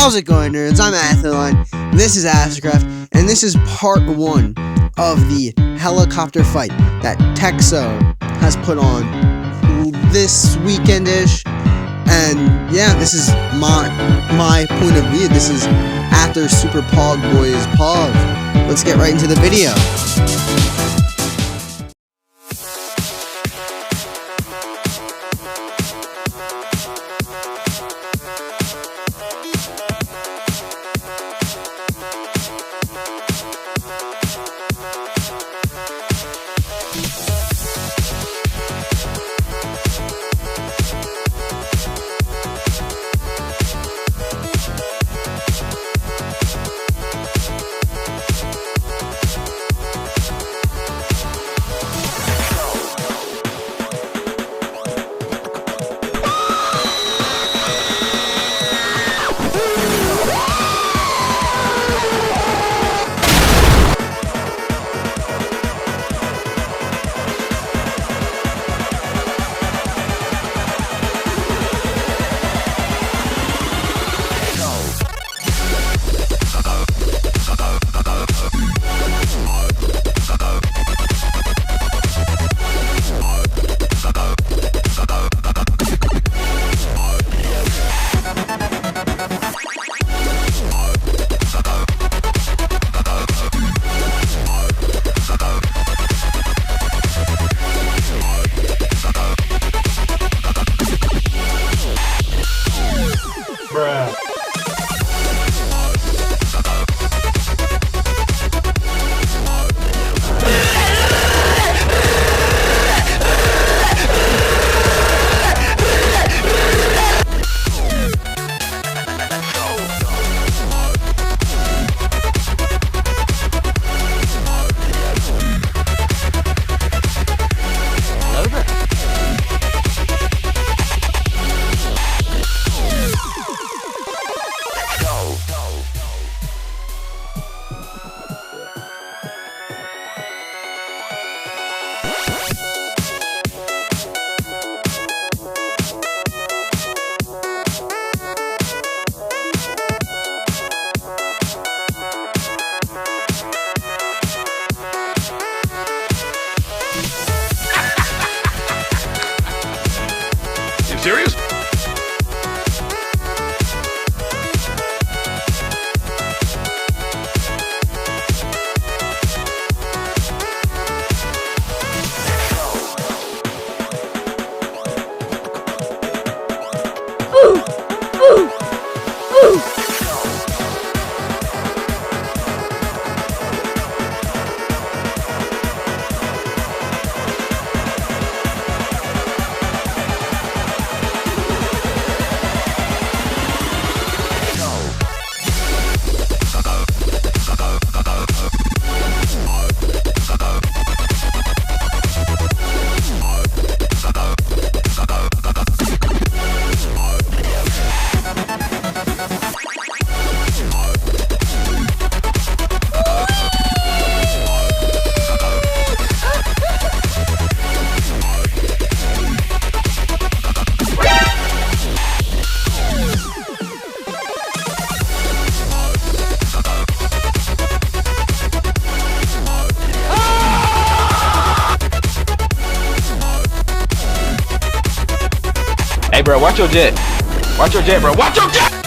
How's it going, nerds? I'm Astracraft, this is Astracraft, and this is part 1 of the helicopter fight that Texo has put on this weekend-ish. And yeah, this is my point of view. This is after Super Pog Boys Pog. Let's get right into the video. Serious? Hey bro, watch your jet. Watch your jet, bro. Watch your jet!